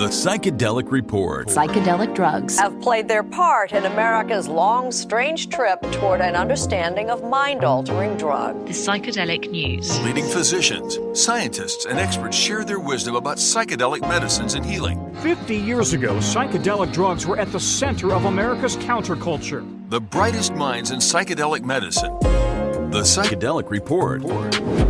The Psychedelic Report. Psychedelic drugs have played their part in America's long, strange trip toward an understanding of mind-altering drugs. The Psychedelic News. Leading physicians, scientists, and experts share their wisdom about psychedelic medicines and healing. 50 years ago, psychedelic drugs were at the center of America's counterculture. The brightest minds in psychedelic medicine. The Psychedelic Report.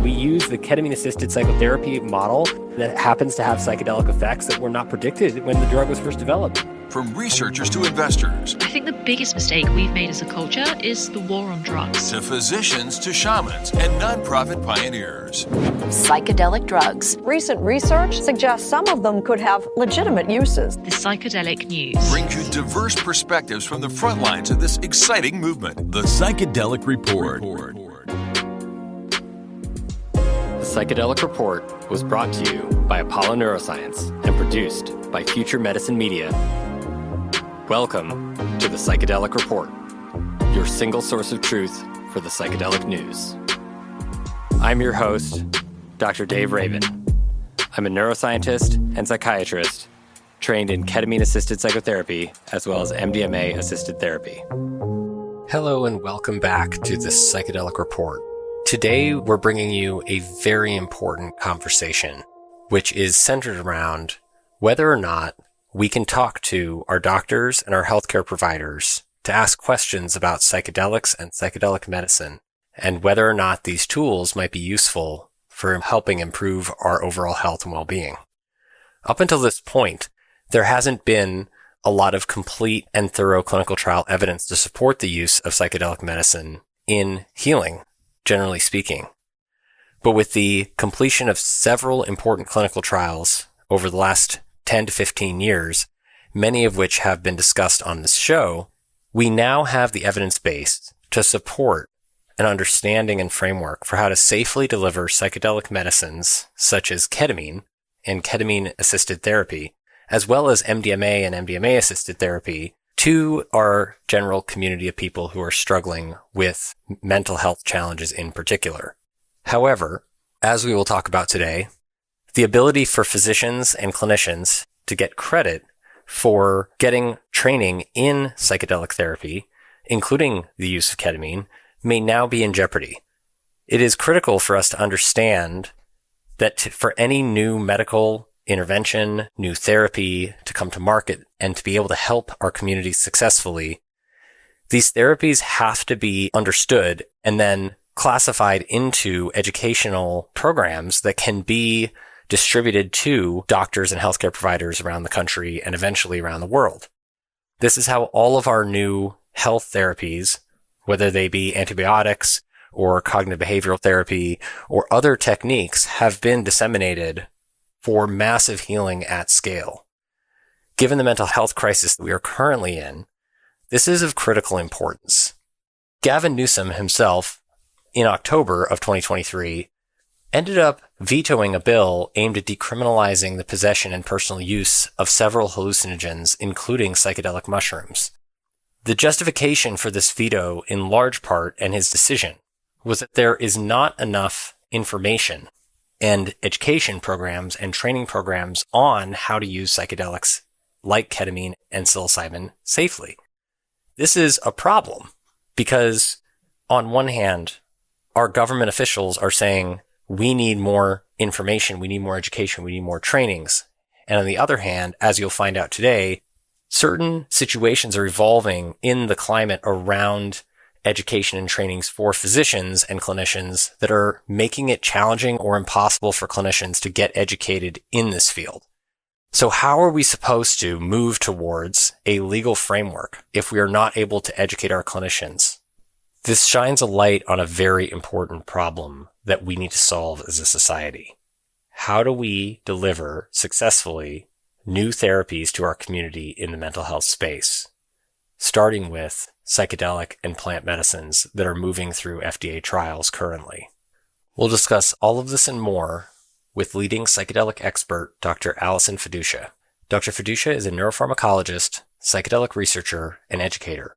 We use the ketamine-assisted psychotherapy model that happens to have psychedelic effects that were not predicted when the drug was first developed. From researchers to investors. I think the biggest mistake we've made as a culture is the war on drugs. To physicians to shamans and nonprofit pioneers. Psychedelic drugs. Recent research suggests some of them could have legitimate uses. The Psychedelic News brings you diverse perspectives from the front lines of this exciting movement. The Psychedelic Report. The Psychedelic Report was brought to you by Apollo Neuroscience and produced by Future Medicine Media. Welcome to the Psychedelic Report, your single source of truth for the psychedelic news. I'm your host, Dr. Dave Rabin. I'm a neuroscientist and psychiatrist trained in ketamine-assisted psychotherapy as well as MDMA-assisted therapy. Hello and welcome back to the Psychedelic Report. Today, we're bringing you a very important conversation, which is centered around whether or not we can talk to our doctors and our healthcare providers to ask questions about psychedelics and psychedelic medicine, and whether or not these tools might be useful for helping improve our overall health and well-being. Up until this point, there hasn't been a lot of complete and thorough clinical trial evidence to support the use of psychedelic medicine in healing, generally speaking. But with the completion of several important clinical trials over the last 10 to 15 years, many of which have been discussed on this show, we now have the evidence base to support an understanding and framework for how to safely deliver psychedelic medicines such as ketamine and ketamine-assisted therapy, as well as MDMA and MDMA-assisted therapy, to our general community of people who are struggling with mental health challenges in particular. However, as we will talk about today, the ability for physicians and clinicians to get credit for getting training in psychedelic therapy, including the use of ketamine, may now be in jeopardy. It is critical for us to understand that for any new medical intervention, new therapy to come to market and to be able to help our communities successfully, these therapies have to be understood and then classified into educational programs that can be distributed to doctors and healthcare providers around the country and eventually around the world. This is how all of our new health therapies, whether they be antibiotics or cognitive behavioral therapy or other techniques, have been disseminated for massive healing at scale. Given the mental health crisis that we are currently in, this is of critical importance. Gavin Newsom himself, in October of 2023, ended up vetoing a bill aimed at decriminalizing the possession and personal use of several hallucinogens, including psychedelic mushrooms. The justification for this veto, in large part, and his decision, was that there is not enough information and education programs and training programs on how to use psychedelics like ketamine and psilocybin safely. This is a problem because, on one hand, our government officials are saying we need more information, we need more education, we need more trainings. And on the other hand, as you'll find out today, certain situations are evolving in the climate around education and trainings for physicians and clinicians that are making it challenging or impossible for clinicians to get educated in this field. So how are we supposed to move towards a legal framework if we are not able to educate our clinicians? This shines a light on a very important problem that we need to solve as a society. How do we deliver successfully new therapies to our community in the mental health space, starting with psychedelic and plant medicines that are moving through FDA trials currently? We'll discuss all of this and more with leading psychedelic expert Dr. Allison Feduccia. Dr. Feduccia is a neuropharmacologist, psychedelic researcher, and educator.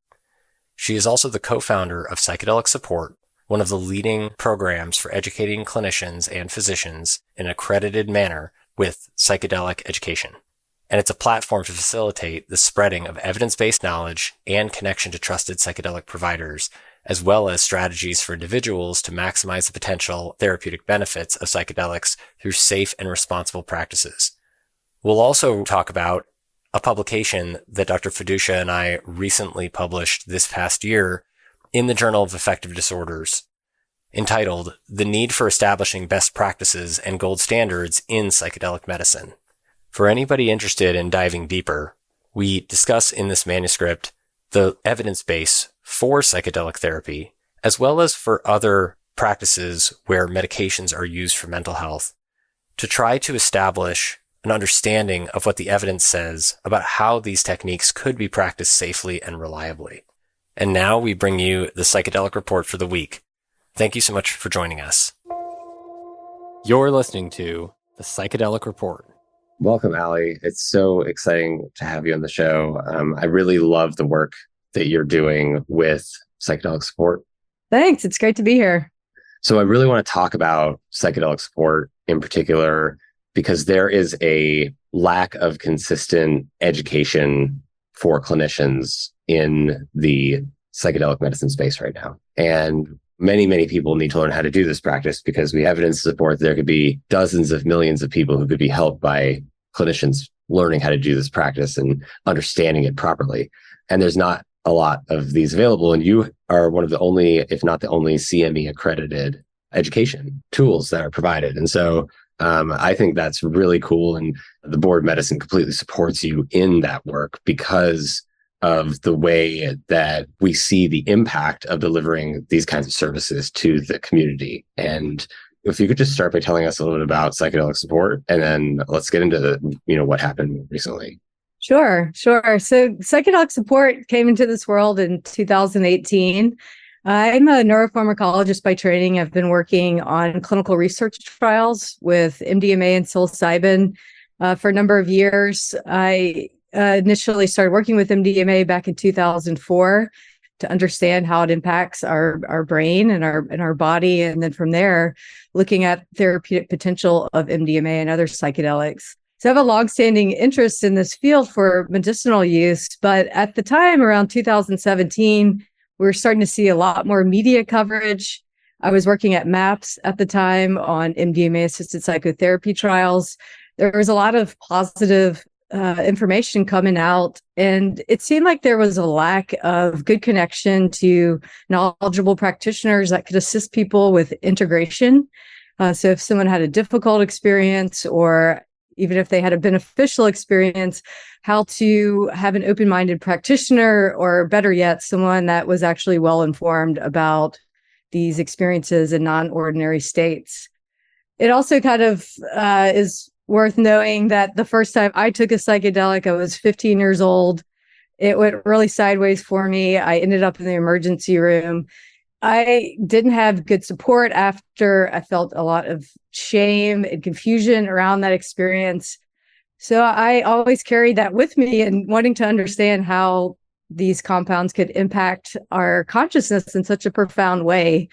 She is also the co-founder of Psychedelic Support, one of the leading programs for educating clinicians and physicians in an accredited manner with psychedelic education. and it's a platform to facilitate the spreading of evidence-based knowledge and connection to trusted psychedelic providers, as well as strategies for individuals to maximize the potential therapeutic benefits of psychedelics through safe and responsible practices. We'll also talk about a publication that Dr. Feduccia and I recently published this past year in the Journal of Affective Disorders, entitled The Need for Establishing Best Practices and Gold Standards in Psychedelic Medicine. For anybody interested in diving deeper, we discuss in this manuscript the evidence base for psychedelic therapy, as well as for other practices where medications are used for mental health, to try to establish an understanding of what the evidence says about how these techniques could be practiced safely and reliably. And now we bring you the Psychedelic Report for the week. Thank you so much for joining us. You're listening to the Psychedelic Report. Welcome, Allie. It's so exciting to have you on the show. I really love the work that you're doing with psychedelic support. Thanks. It's great to be here. So I really want to talk about psychedelic support in particular, because there is a lack of consistent education for clinicians in the psychedelic medicine space right now. And many people need to learn how to do this practice, because we have evidence to support that there could be dozens of millions of people who could be helped by clinicians learning how to do this practice and understanding it properly. And there's not a lot of these available. And you are one of the only, if not the only, CME accredited education tools that are provided. And so I think that's really cool. And the Board of Medicine completely supports you in that work because of the way that we see the impact of delivering these kinds of services to the community. And if you could just start by telling us a little bit about psychedelic support, and then let's get into what happened recently. Sure. So psychedelic support came into this world in 2018. I'm a neuropharmacologist by training. I've been working on clinical research trials with MDMA and psilocybin for a number of years. I initially started working with MDMA back in 2004 to understand how it impacts our brain and our body. And then from there, looking at therapeutic potential of MDMA and other psychedelics. So I have a longstanding interest in this field for medicinal use. But at the time, around 2017, we were starting to see a lot more media coverage. I was working at MAPS at the time on MDMA-assisted psychotherapy trials. There was a lot of positive information coming out, and it seemed like there was a lack of good connection to knowledgeable practitioners that could assist people with integration. So if someone had a difficult experience, or even if they had a beneficial experience, how to have an open-minded practitioner, or better yet, someone that was actually well-informed about these experiences in non-ordinary states. It also kind of is worth knowing that the first time I took a psychedelic, I was 15 years old. It went really sideways for me. I ended up in the emergency room. I didn't have good support after. I felt a lot of shame and confusion around that experience. So I always carried that with me, and wanting to understand how these compounds could impact our consciousness in such a profound way.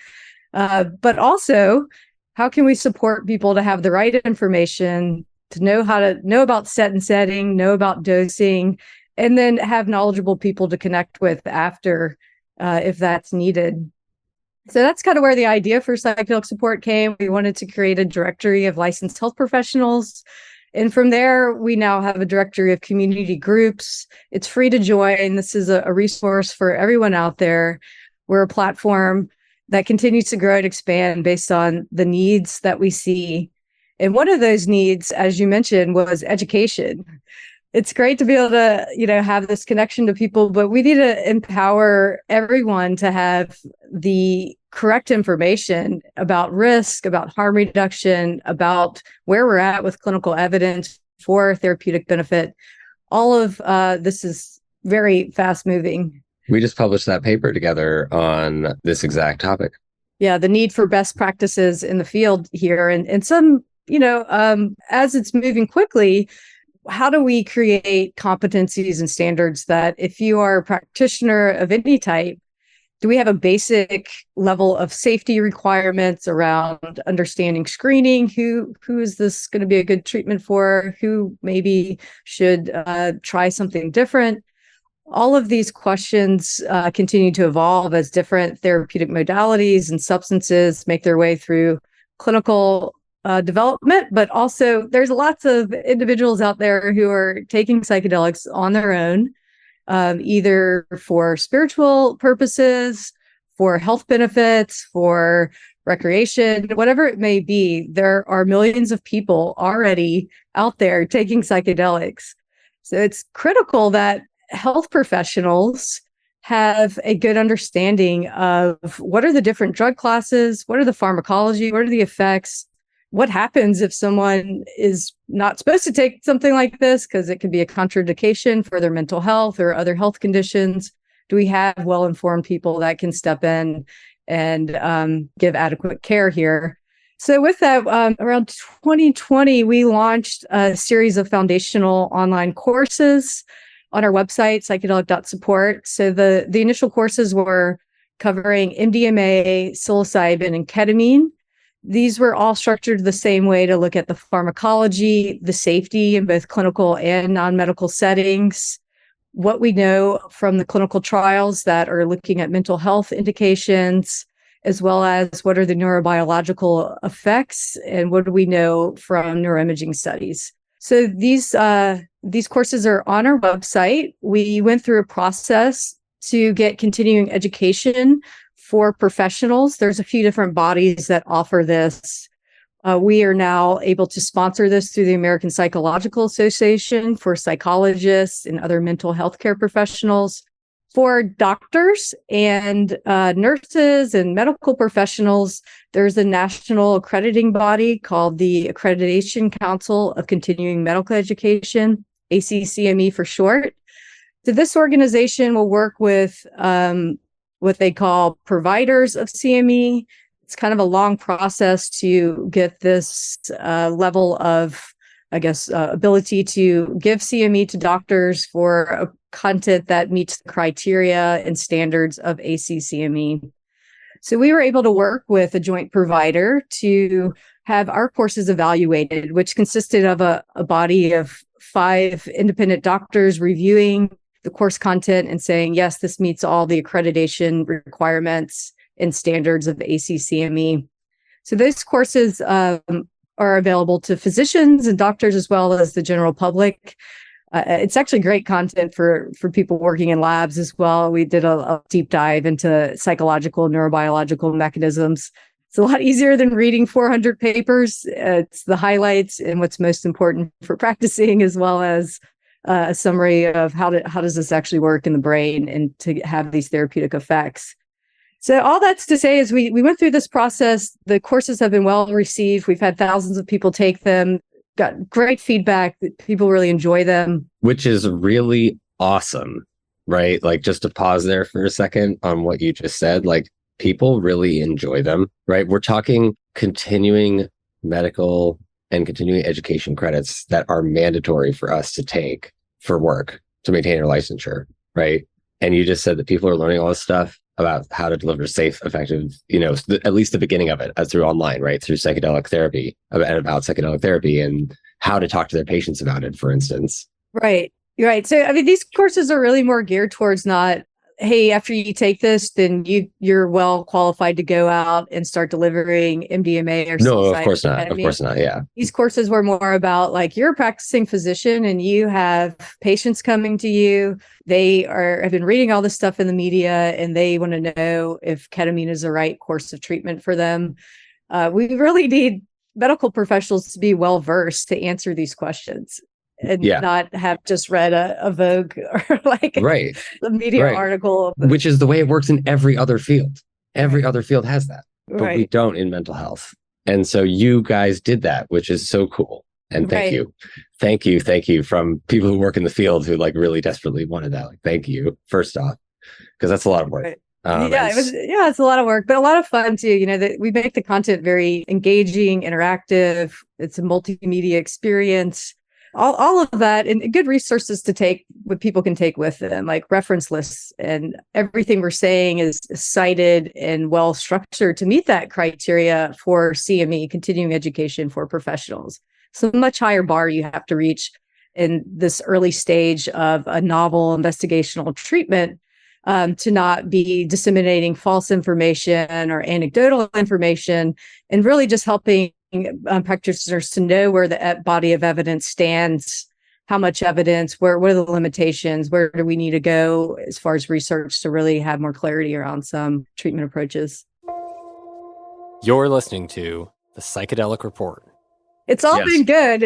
But also, how can we support people to have the right information, to know how to know about set and setting, know about dosing, and then have knowledgeable people to connect with after if that's needed. So that's kind of where the idea for psychedelic support came. We wanted to create a directory of licensed health professionals. And from there, we now have a directory of community groups. It's free to join. This is a resource for everyone out there. We're a platform that continues to grow and expand based on the needs that we see. And one of those needs, as you mentioned, was education. It's great to be able to, have this connection to people, but we need to empower everyone to have the correct information about risk, about harm reduction, about where we're at with clinical evidence for therapeutic benefit. All of this is very fast moving. We just published that paper together on this exact topic. Yeah, the need for best practices in the field here. And some, as it's moving quickly, how do we create competencies and standards that if you are a practitioner of any type, Do we have a basic level of safety requirements around understanding screening? Who is this going to be a good treatment for? Who maybe should try something different? All of these questions continue to evolve as different therapeutic modalities and substances make their way through clinical development, but also there's lots of individuals out there who are taking psychedelics on their own, either for spiritual purposes, for health benefits, for recreation, whatever it may be. There are millions of people already out there taking psychedelics. So it's critical that health professionals have a good understanding of what are the different drug classes, what are the pharmacology, what are the effects, what happens if someone is not supposed to take something like this because it could be a contraindication for their mental health or other health conditions. Do we have well-informed people that can step in and give adequate care here? So with that, around 2020, we launched a series of foundational online courses on our website, psychedelic.support. So the initial courses were covering MDMA, psilocybin, and ketamine. These were all structured the same way to look at the pharmacology, the safety in both clinical and non-medical settings, what we know from the clinical trials that are looking at mental health indications, as well as what are the neurobiological effects and what do we know from neuroimaging studies. So these courses are on our website. We went through a process to get continuing education for professionals. There's a few different bodies that offer this. We are now able to sponsor this through the American Psychological Association for psychologists and other mental health care professionals. For doctors and nurses and medical professionals, there's a national accrediting body called the Accreditation Council of Continuing Medical Education, ACCME for short. So this organization will work with what they call providers of CME. It's kind of a long process to get this level of, ability to give CME to doctors for a content that meets the criteria and standards of ACCME. So we were able to work with a joint provider to have our courses evaluated, which consisted of a body of 5 independent doctors reviewing the course content and saying, yes, this meets all the accreditation requirements and standards of ACCME. So those courses are available to physicians and doctors as well as the general public. It's actually great content for people working in labs as well. We did a deep dive into psychological and neurobiological mechanisms. It's a lot easier than reading 400 papers. It's the highlights and what's most important for practicing, as well as a summary of how does this actually work in the brain and to have these therapeutic effects. So all that's to say is we went through this process. The courses have been well received. We've had thousands of people take them, got great feedback. People really enjoy them. Which is really awesome, right? Like, just to pause there for a second on what you just said, like, people really enjoy them, right? We're talking continuing medical and continuing education credits that are mandatory for us to take for work to maintain our licensure, right? And you just said that people are learning all this stuff about how to deliver safe, effective, at least the beginning of it through online, right? Through psychedelic therapy, and about psychedelic therapy and how to talk to their patients about it, for instance. Right. You're right. So, I mean, these courses are really more geared towards not, hey, after you take this, then you're well qualified to go out and start delivering MDMA or No, of psilocybin. course not. Of course not. Yeah. These courses were more about, like, you're a practicing physician and you have patients coming to you. They have been reading all this stuff in the media and they want to know if ketamine is the right course of treatment for them. We really need medical professionals to be well versed to answer these questions. And not have just read a Vogue or like a media article. Which is the way it works in every other field. Every other field has that, but we don't in mental health. And so you guys did that, which is so cool. And thank you from people who work in the field who like really desperately wanted that. Like, thank you, first off, because that's a lot of work. Right. It's a lot of work, but a lot of fun too. That we make the content very engaging, interactive. It's a multimedia experience. all of that, and good resources to take, what people can take with them, like reference lists, and everything we're saying is cited and well structured to meet that criteria for CME, continuing education for professionals. So a much higher bar you have to reach in this early stage of a novel investigational treatment, to not be disseminating false information or anecdotal information, and really just helping practitioners to know where the body of evidence stands, how much evidence, what are the limitations, where do we need to go as far as research to really have more clarity around some treatment approaches. You're listening to the Psychedelic Report. It's all been good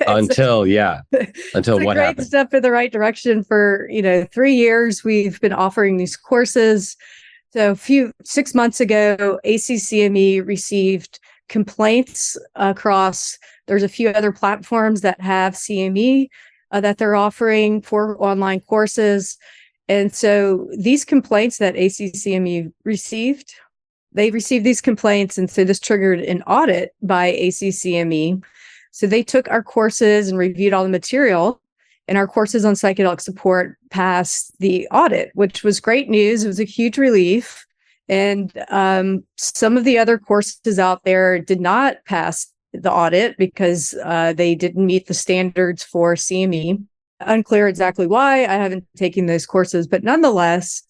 until what great happened. Step in the right direction. For 3 years, we've been offering these courses. So 6 months ago, ACCME received complaints across. There's a few other platforms that have CME that they're offering for online courses, and so these complaints that ACCME received. They received these complaints, and so this triggered an audit by ACCME. So they took our courses and reviewed all the material, and our courses on psychedelic support passed the audit, which was great news. It was a huge relief. And some of the other courses out there did not pass the audit because they didn't meet the standards for CME. Unclear exactly why. I haven't taken those courses, but nonetheless,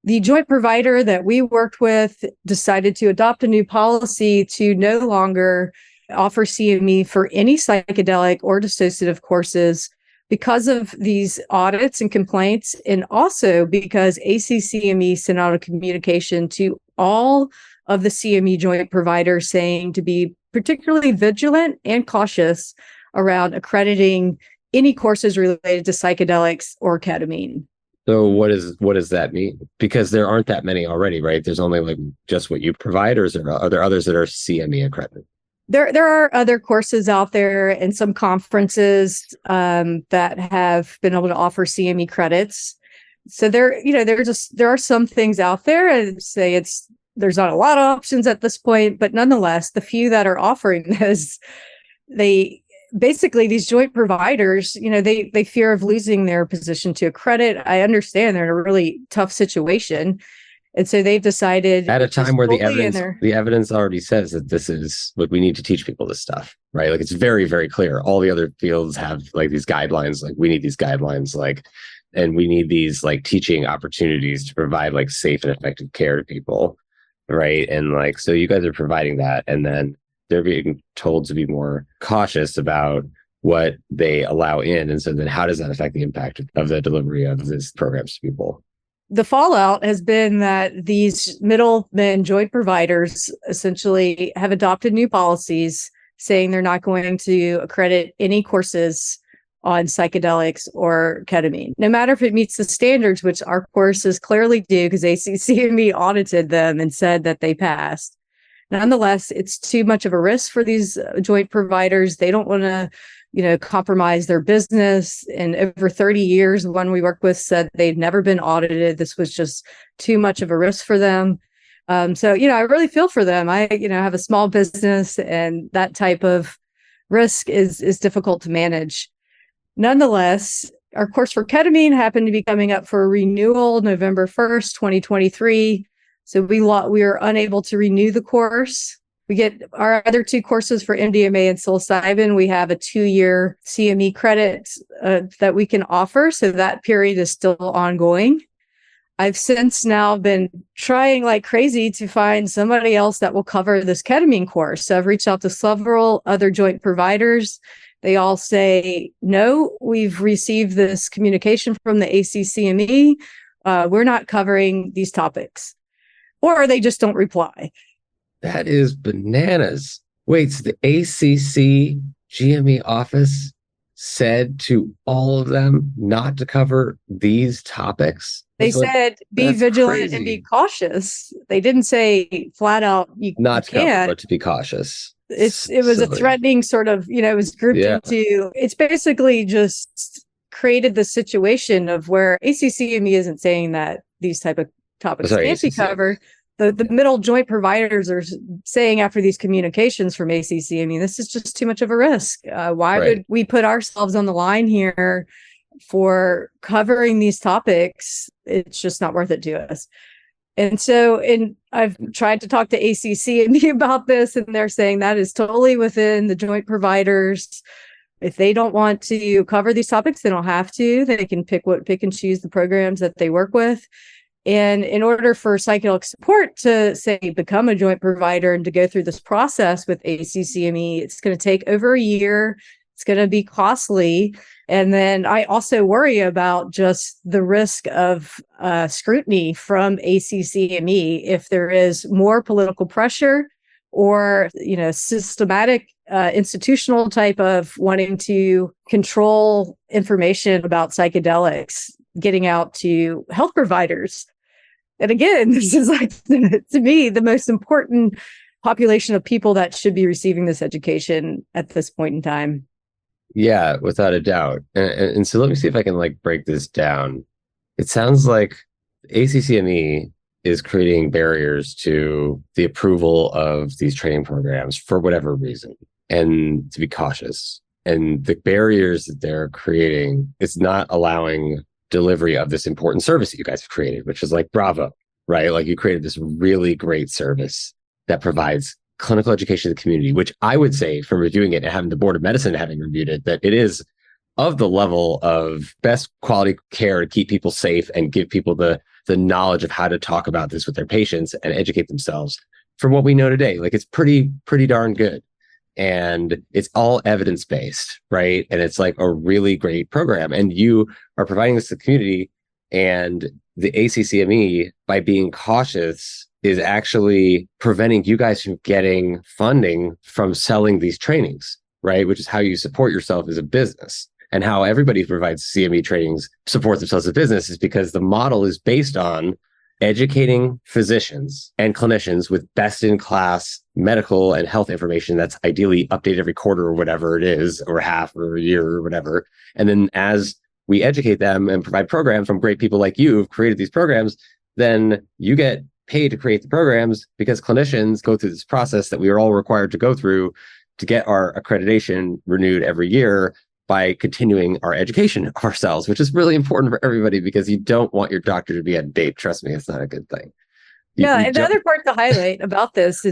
the joint provider that we worked with decided to adopt a new policy to no longer offer CME for any psychedelic or dissociative courses because of these audits and complaints, and also because ACCME sent out a communication to all of the CME joint providers saying to be particularly vigilant and cautious around accrediting any courses related to psychedelics or ketamine. So what does that mean? Because there aren't that many already, right? There's only like just what you providers, or are there others that are CME accredited? There are other courses out there and some conferences that have been able to offer CME credits. So there are some things out there. I'd say there's not a lot of options at this point, but nonetheless, the few that are offering this, basically these joint providers, they fear of losing their position to accredit. I understand they're in a really tough situation. And so they've decided at a time where the evidence already says that this is what we need to teach people this stuff, right? Like it's very, very clear. All the other fields have like these guidelines, like we need these guidelines, like, and we need these like teaching opportunities to provide like safe and effective care to people. Right. And like, so you guys are providing that, and then they're being told to be more cautious about what they allow in. And so then how does that affect the impact of the delivery of these programs to people? The fallout has been that these middlemen joint providers essentially have adopted new policies saying they're not going to accredit any courses on psychedelics or ketamine, no matter if it meets the standards, which our courses clearly do because ACCME audited them and said that they passed. Nonetheless, it's too much of a risk for these joint providers. They don't want to, compromise their business. And over 30 years, the one we worked with said they'd never been audited. This was just too much of a risk for them. So, I really feel for them. I, have a small business, and that type of risk is difficult to manage. Nonetheless, our course for ketamine happened to be coming up for renewal November 1st, 2023. So we are unable to renew the course. We get our other two courses for MDMA and psilocybin. We have a 2-year CME credit that we can offer. So that period is still ongoing. I've since now been trying like crazy to find somebody else that will cover this ketamine course. So I've reached out to several other joint providers. They all say, no, we've received this communication from the ACCME. We're not covering these topics. Or they just don't reply. That is bananas. Wait, so the ACC GME office said to all of them not to cover these topics? They said, be vigilant crazy. And be cautious. They didn't say flat out, not to cover, but to be cautious. It was a threatening sort of, it was grouped into, it's basically just created the situation of where ACCME isn't saying that these type of topics can't be covered. the middle joint providers are saying after these communications from ACCME, this is just too much of a risk. Why would we put ourselves on the line here for covering these topics? It's just not worth it to us. And so, I've tried to talk to ACCME about this, and they're saying that is totally within the joint providers. If they don't want to cover these topics, they don't have to. They can pick and choose the programs that they work with. And in order for psychedelic support to, say, become a joint provider and to go through this process with ACCME, it's going to take over a year. It's going to be costly. And then I also worry about just the risk of scrutiny from ACCME if there is more political pressure or, systematic institutional type of wanting to control information about psychedelics getting out to health providers. And again, this is like, to me, the most important population of people that should be receiving this education at this point in time. Yeah, without a doubt. And so let me see if I can break this down. It sounds like ACCME is creating barriers to the approval of these training programs for whatever reason, and to be cautious. And the barriers that they're creating is not allowing delivery of this important service that you guys have created, which is bravo, right? You created this really great service that provides clinical education to the community, which I would say, from reviewing it and having the Board of Medicine having reviewed it, that it is of the level of best quality care to keep people safe and give people the knowledge of how to talk about this with their patients and educate themselves. From what we know today, it's pretty darn good. And it's all evidence-based, right? And it's a really great program. And you are providing this to the community, and the ACCME, by being cautious, is actually preventing you guys from getting funding from selling these trainings, right? Which is how you support yourself as a business, and how everybody who provides CME trainings supports themselves as a business, is because the model is based on educating physicians and clinicians with best-in-class medical and health information that's ideally updated every quarter or whatever it is, or half or a year or whatever. And then as we educate them and provide programs from great people like you who've created these programs, then you get paid to create the programs, because clinicians go through this process that we are all required to go through to get our accreditation renewed every year by continuing our education of ourselves, which is really important for everybody, because you don't want your doctor to be out of date. Trust me, it's not a good thing. And the other part to highlight about this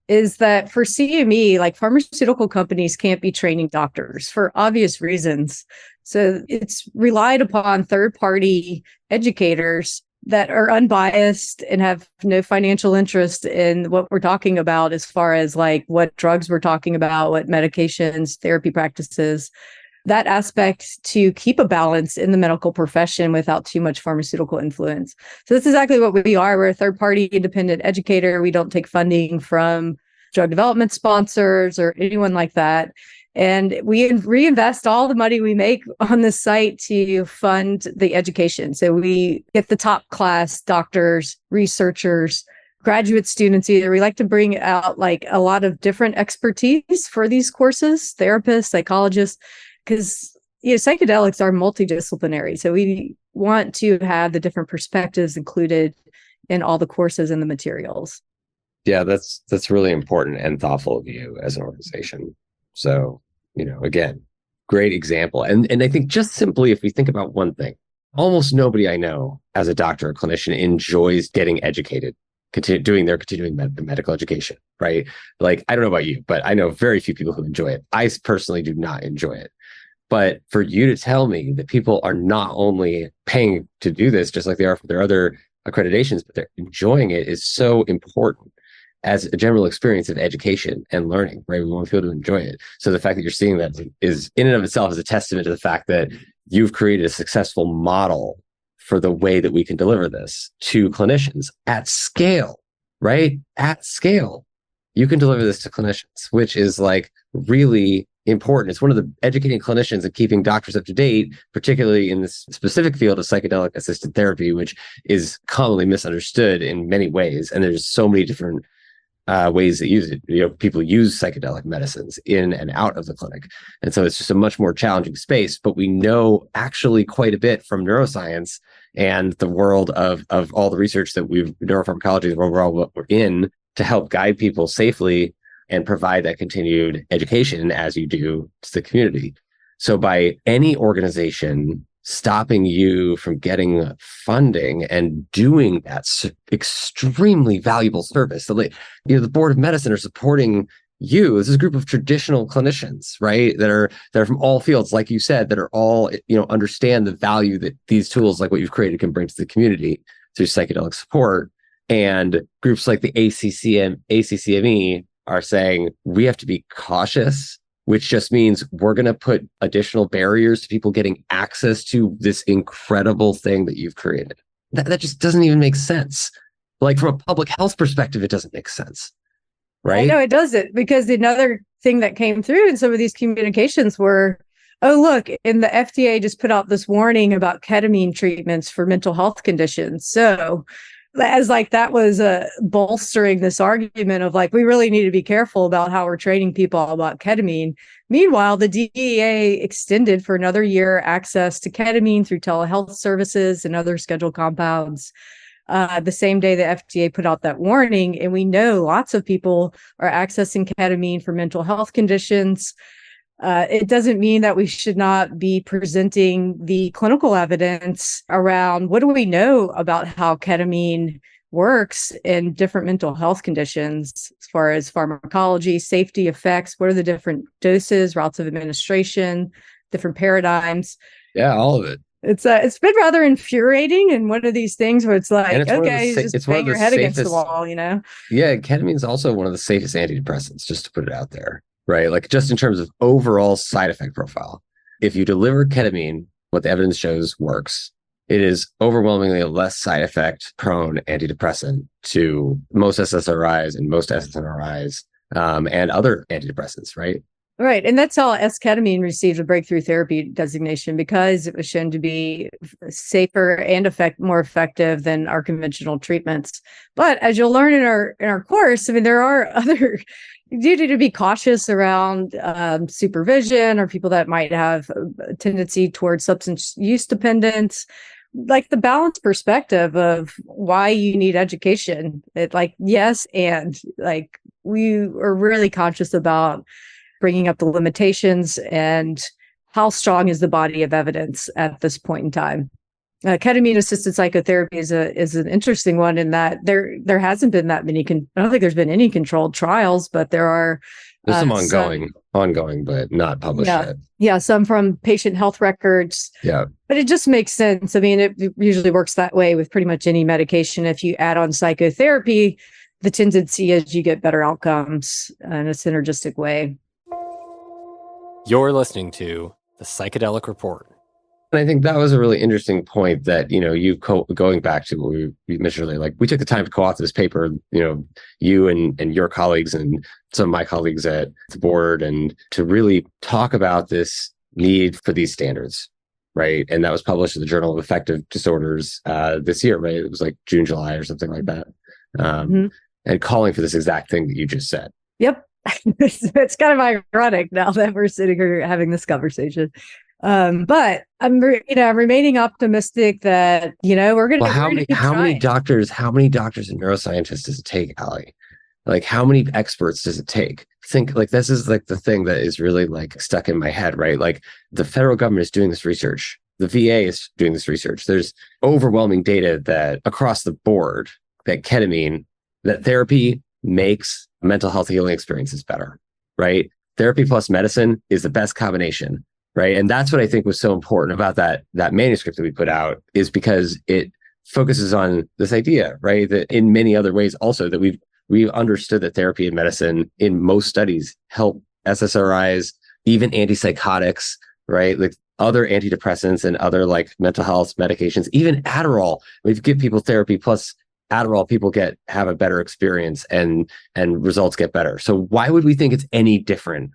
is that for CME, pharmaceutical companies can't be training doctors for obvious reasons. So it's relied upon third-party educators that are unbiased and have no financial interest in what we're talking about, as far as what drugs we're talking about, what medications, therapy practices, that aspect, to keep a balance in the medical profession without too much pharmaceutical influence. So that's exactly what we are. We're a third-party independent educator. We don't take funding from drug development sponsors or anyone like that. And we reinvest all the money we make on the site to fund the education. So we get the top class doctors, researchers, graduate students either. We like to bring out a lot of different expertise for these courses, therapists, psychologists, because psychedelics are multidisciplinary. So we want to have the different perspectives included in all the courses and the materials. Yeah, that's really important and thoughtful of you as an organization. So, again, great example. And I think just simply, if we think about one thing, almost nobody I know as a doctor or clinician enjoys getting educated, doing their continuing medical education, right? I don't know about you, but I know very few people who enjoy it. I personally do not enjoy it. But for you to tell me that people are not only paying to do this, just like they are for their other accreditations, but they're enjoying it, is so important as a general experience of education and learning, right? We want people to enjoy it. So the fact that you're seeing that is in and of itself is a testament to the fact that you've created a successful model for the way that we can deliver this to clinicians at scale, right? At scale. You can deliver this to clinicians, which is really important. It's one of the educating clinicians and keeping doctors up to date, particularly in this specific field of psychedelic assisted therapy, which is commonly misunderstood in many ways. And there's so many different ways that use it. People use psychedelic medicines in and out of the clinic. And so it's just a much more challenging space, but we know actually quite a bit from neuroscience and the world of all the research that neuropharmacology overall what we're in to help guide people safely and provide that continued education as you do to the community. So by any organization stopping you from getting funding and doing that extremely valuable service, the Board of Medicine are supporting you. This is a group of traditional clinicians, right? That are from all fields, like you said, that are all, understand the value that these tools like what you've created can bring to the community through psychedelic support. And groups like the ACCME are saying we have to be cautious, which just means we're going to put additional barriers to people getting access to this incredible thing that you've created. That just doesn't even make sense. Like from a public health perspective, it doesn't make sense. Right? No, it doesn't, because another thing that came through in some of these communications were, oh, look, and the FDA just put out this warning about ketamine treatments for mental health conditions. So as like that was bolstering this argument of like, we really need to be careful about how we're training people about ketamine. Meanwhile, the DEA extended for another year access to ketamine through telehealth services and other scheduled compounds. The same day the FDA put out that warning, and we know lots of people are accessing ketamine for mental health conditions. It doesn't mean that we should not be presenting the clinical evidence around what do we know about how ketamine works in different mental health conditions, as far as pharmacology, safety, effects, what are the different doses, routes of administration, different paradigms. Yeah, all of it. It's been rather infuriating, and one of these things where it's like, okay, just bang your head against the wall, Yeah, ketamine is also one of the safest antidepressants, just to put it out there, right? Like just in terms of overall side effect profile. If you deliver ketamine, what the evidence shows works, it is overwhelmingly a less side effect prone antidepressant to most SSRIs and most SNRIs and other antidepressants, right? Right. And that's how S-ketamine received a breakthrough therapy designation, because it was shown to be safer and more effective than our conventional treatments. But as you'll learn in our course, I mean, there are other, you need to be cautious around supervision, or people that might have a tendency towards substance use dependence, like the balanced perspective of why you need education. It like, yes, and like we are really conscious about bringing up the limitations and how strong is the body of evidence at this point in time. Ketamine-assisted psychotherapy is an interesting one in that there hasn't been that many. I don't think there's been any controlled trials, but there's some ongoing, but not published yet. Yeah, some from patient health records. Yeah, but it just makes sense. I mean, it usually works that way with pretty much any medication. If you add on psychotherapy, the tendency is you get better outcomes in a synergistic way. You're listening to the Psychedelic Report. And I think that was a really interesting point that, going back to what we mentioned earlier, like we took the time to co-author this paper, you and your colleagues and some of my colleagues at the board, and to really talk about this need for these standards, right? And that was published in the Journal of Affective Disorders this year, right? It was like June, July or something like that. And calling for this exact thing that you just said. Yep. It's kind of ironic now that we're sitting here having this conversation. But I'm, remaining optimistic that, we're going to. Well, how many doctors and neuroscientists does it take, Allie? Like, how many experts does it take? Think like this is like the thing that is really like stuck in my head, right? Like the federal government is doing this research. The VA is doing this research. There's overwhelming data that across the board that therapy makes mental health healing experiences better, right? Therapy plus medicine is the best combination, right? And that's what I think was so important about that manuscript that we put out, is because it focuses on this idea, right? That in many other ways also that we've understood that therapy and medicine in most studies help SSRIs, even antipsychotics, right? Like other antidepressants and other like mental health medications, even Adderall. If you give people therapy plus Adderall, people have a better experience and results get better. So why would we think it's any different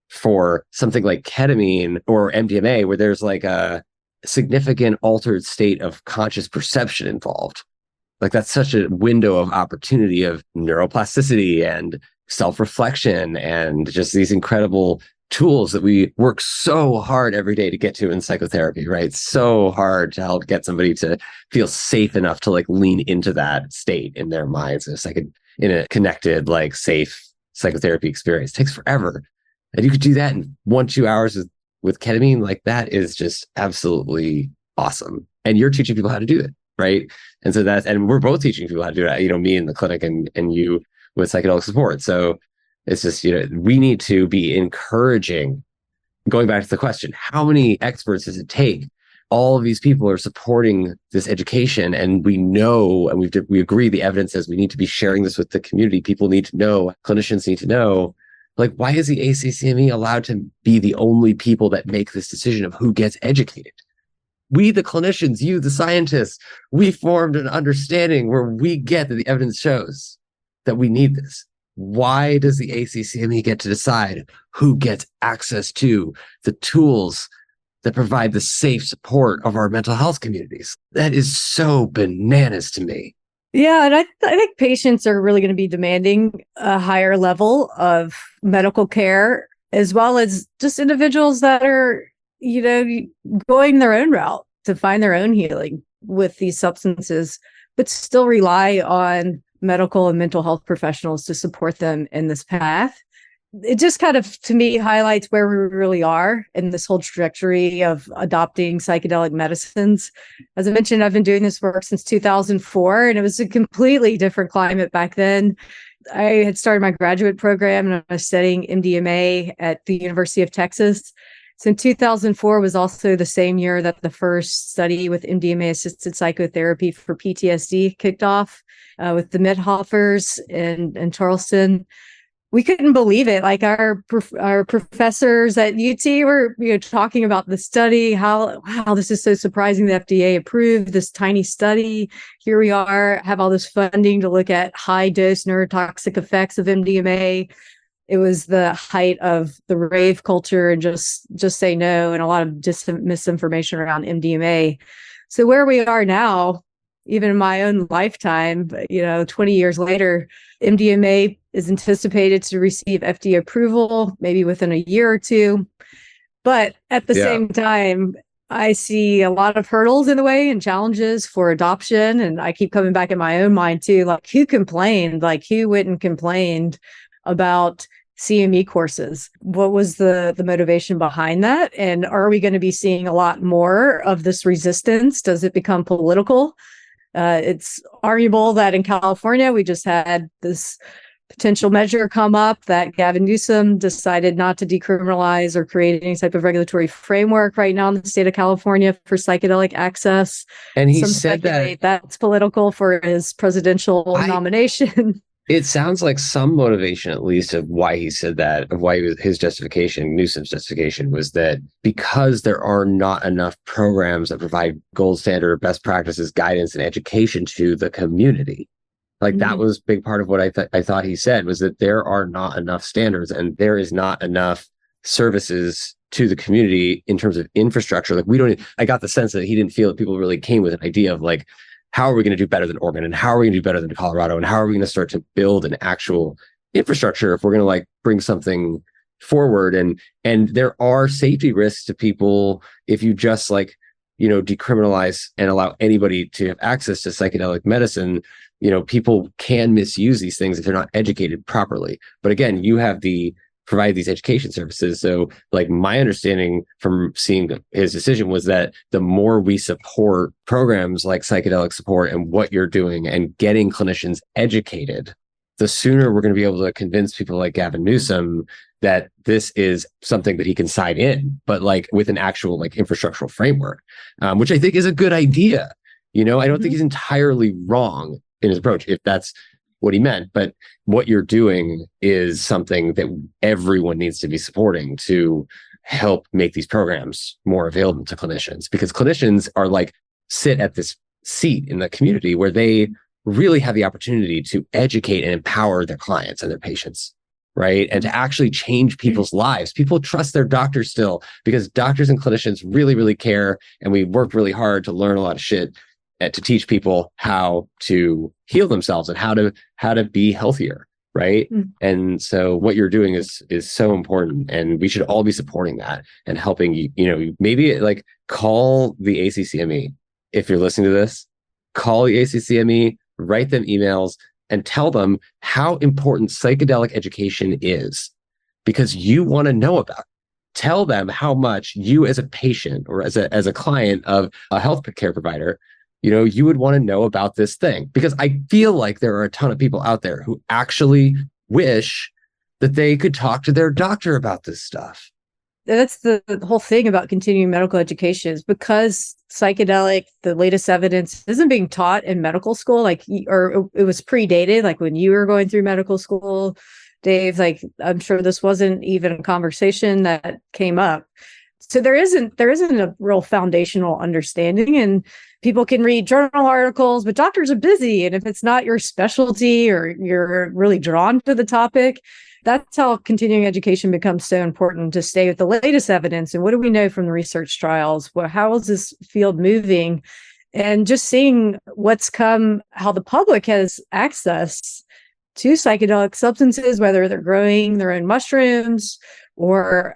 for something like ketamine or MDMA, where there's like a significant altered state of conscious perception involved, Like that's such a window of opportunity of neuroplasticity and self-reflection and just these incredible tools that we work so hard every day to get to in psychotherapy, right? So hard to help get somebody to feel safe enough to like lean into that state in their minds in a connected, like safe psychotherapy experience. It takes forever. And you could do that in 1-2 hours with ketamine. Like that is just absolutely awesome. And you're teaching people how to do it, right? And so and we're both teaching people how to do it, me in the clinic and you with psychedelic support. So it's just, we need to be encouraging, going back to the question, how many experts does it take? All of these people are supporting this education, and we know, and we agree, the evidence says we need to be sharing this with the community. People need to know, clinicians need to know, like, why is the ACCME allowed to be the only people that make this decision of who gets educated? We, the clinicians, you, the scientists, we formed an understanding where we get that the evidence shows that we need this. Why does the ACCME get to decide who gets access to the tools that provide the safe support of our mental health communities? That is so bananas to me. Yeah, and I think patients are really going to be demanding a higher level of medical care, as well as just individuals that are, going their own route to find their own healing with these substances, but still rely on medical and mental health professionals to support them in this path. It just kind of, to me, highlights where we really are in this whole trajectory of adopting psychedelic medicines. As I mentioned, I've been doing this work since 2004, and it was a completely different climate back then. I had started my graduate program and I was studying MDMA at the University of Texas. So in 2004 was also the same year that the first study with MDMA-assisted psychotherapy for PTSD kicked off with the Mithoffers and Charleston. We couldn't believe it. Like our professors at UT were talking about the study, how, wow, this is so surprising. The FDA approved this tiny study. Here we are, have all this funding to look at high dose neurotoxic effects of MDMA. It was the height of the rave culture and just say no, and a lot of misinformation around MDMA. So where we are now, even in my own lifetime, 20 years later, MDMA is anticipated to receive FDA approval maybe within a year or two. But at the same time, I see a lot of hurdles in the way and challenges for adoption. And I keep coming back in my own mind too, like who complained? Like who went and complained about CME courses? What was the motivation behind that? And are we going to be seeing a lot more of this resistance? Does it become political? It's arguable that in California, we just had this potential measure come up that Gavin Newsom decided not to decriminalize or create any type of regulatory framework right now in the state of California for psychedelic access. And he said that that's political for his presidential nomination. It sounds like some motivation, at least, of why he said that, of why his justification, Newsom's justification, was that because there are not enough programs that provide gold standard, best practices, guidance, and education to the community. Like that was a big part of what I thought he said, was that there are not enough standards and there is not enough services to the community in terms of infrastructure. Like I got the sense that he didn't feel that people really came with an idea of like, how are we going to do better than Oregon? And how are we going to do better than Colorado? And how are we going to start to build an actual infrastructure if we're going to like bring something forward? And there are safety risks to people if you just like, decriminalize and allow anybody to have access to psychedelic medicine. People can misuse these things if they're not educated properly. But again, you have provide these education services. So like my understanding from seeing his decision was that the more we support programs like psychedelic support and what you're doing and getting clinicians educated, the sooner we're going to be able to convince people like Gavin Newsom that this is something that he can sign in, but like with an actual like infrastructural framework, which I think is a good idea. I don't think he's entirely wrong in his approach, if that's what he meant. But what you're doing is something that everyone needs to be supporting to help make these programs more available to clinicians, because clinicians are like sit at this seat in the community where they really have the opportunity to educate and empower their clients and their patients, right? And to actually change people's lives. People trust their doctors still because doctors and clinicians really, really care. And we work really hard to learn a lot of shit to teach people how to heal themselves and how to be healthier. Right. And so what you're doing is so important, and we should all be supporting that and helping maybe like call the ACCME. If you're listening to this, call the ACCME, write them emails and tell them how important psychedelic education is, because you want to know about it. Tell them how much you as a patient or as a client of a healthcare provider, you would want to know about this thing, because I feel like there are a ton of people out there who actually wish that they could talk to their doctor about this stuff. That's the whole thing about continuing medical education, is because psychedelic, the latest evidence, isn't being taught in medical school, or it was predated, like when you were going through medical school, Dave, like I'm sure this wasn't even a conversation that came up. So there isn't a real foundational understanding, and people can read journal articles, but doctors are busy. And if it's not your specialty or you're really drawn to the topic, that's how continuing education becomes so important, to stay with the latest evidence. And what do we know from the research trials? Well, how is this field moving? And just seeing what's come, how the public has access to psychedelic substances, whether they're growing their own mushrooms or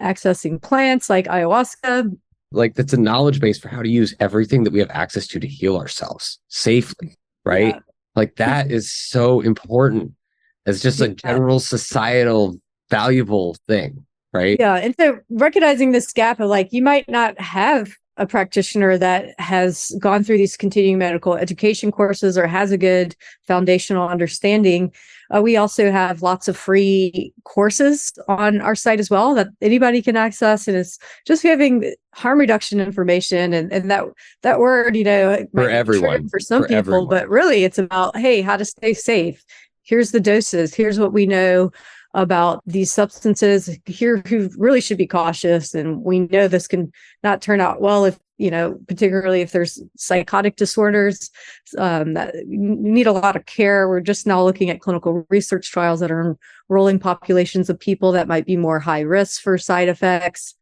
accessing plants like ayahuasca. Like, that's a knowledge base for how to use everything that we have access to heal ourselves safely, right? Yeah. Like, that is so important as just a general societal valuable thing, right? Yeah. And so recognizing this gap of, like, you might not have a practitioner that has gone through these continuing medical education courses or has a good foundational understanding. We also have lots of free courses on our site as well that anybody can access. And it's just giving harm reduction information. And that word, for everyone, for some people, everyone. But really it's about, hey, how to stay safe. Here's the doses. Here's what we know about these substances. Here who really should be cautious. And we know this can not turn out well if, particularly if there's psychotic disorders that need a lot of care. We're just now looking at clinical research trials that are enrolling populations of people that might be more high risk for side effects.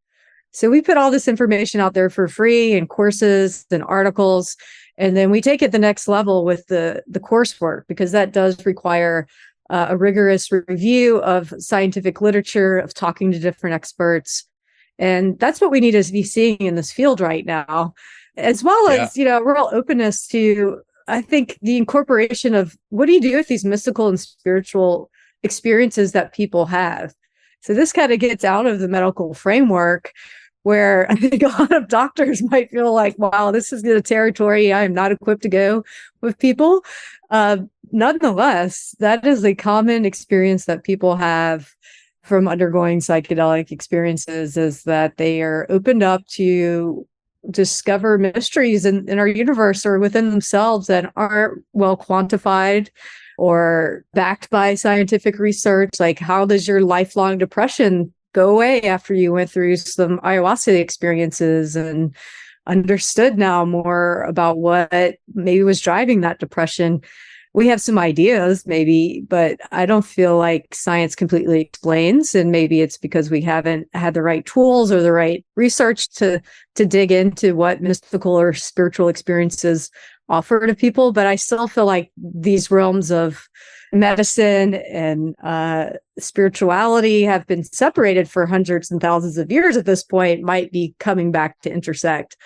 So we put all this information out there for free in courses and articles. And then we take it the next level with the coursework, because that does require a rigorous review of scientific literature, of talking to different experts. And that's what we need to be seeing in this field right now, as well as, real openness to, I think, the incorporation of what do you do with these mystical and spiritual experiences that people have. So this kind of gets out of the medical framework, where I think a lot of doctors might feel like, wow, this is a territory I am not equipped to go with people. Nonetheless, that is a common experience that people have from undergoing psychedelic experiences, is that they are opened up to discover mysteries in our universe or within themselves that aren't well quantified or backed by scientific research. Like, how does your lifelong depression go away after you went through some ayahuasca experiences and understood now more about what maybe was driving that depression? We have some ideas maybe, but I don't feel like science completely explains. And maybe it's because we haven't had the right tools or the right research to dig into what mystical or spiritual experiences offer to people. But I still feel like these realms of medicine and spirituality have been separated for hundreds and thousands of years at this point, might be coming back to intersect.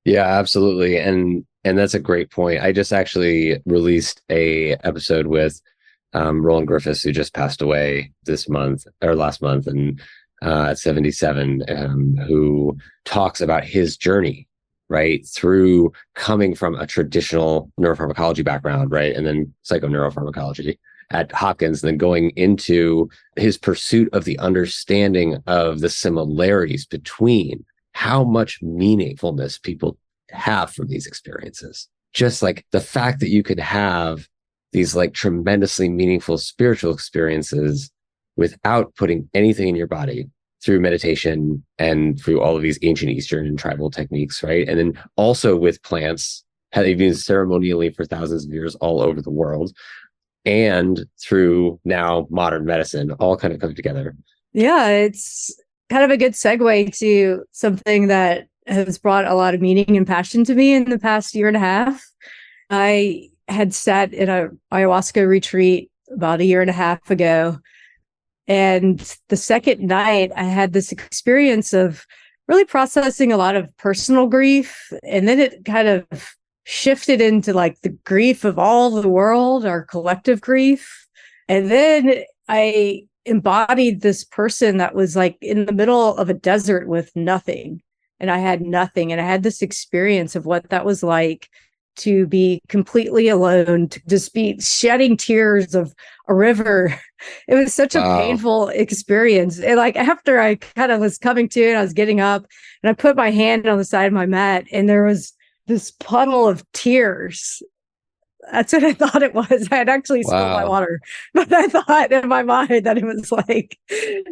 Yeah, absolutely. And that's a great point. I just actually released a episode with Roland Griffiths, who just passed away this month or last month, and at 77, who talks about his journey, right, through coming from a traditional neuropharmacology background, right, and then psychoneuropharmacology at Hopkins, and then going into his pursuit of the understanding of the similarities between how much meaningfulness people have from these experiences. Just like the fact that you could have these like tremendously meaningful spiritual experiences without putting anything in your body, through meditation and through all of these ancient Eastern and tribal techniques, right? And then also with plants, how they've been used ceremonially for thousands of years all over the world, and through now modern medicine, all kind of come together. Yeah, it's kind of a good segue to something that has brought a lot of meaning and passion to me in the past year and a half. I had sat in a ayahuasca retreat about a year and a half ago. And the second night, I had this experience of really processing a lot of personal grief. And then it kind of shifted into like the grief of all the world, our collective grief. And then I embodied this person that was like in the middle of a desert with nothing. And I had nothing. And I had this experience of what that was like to be completely alone, to just be shedding tears of a river. It was such a painful experience. And like after I kind of was coming to it, I was getting up and I put my hand on the side of my mat and there was this puddle of tears. That's what I thought it was. I had actually spilled my water, but I thought in my mind that it was like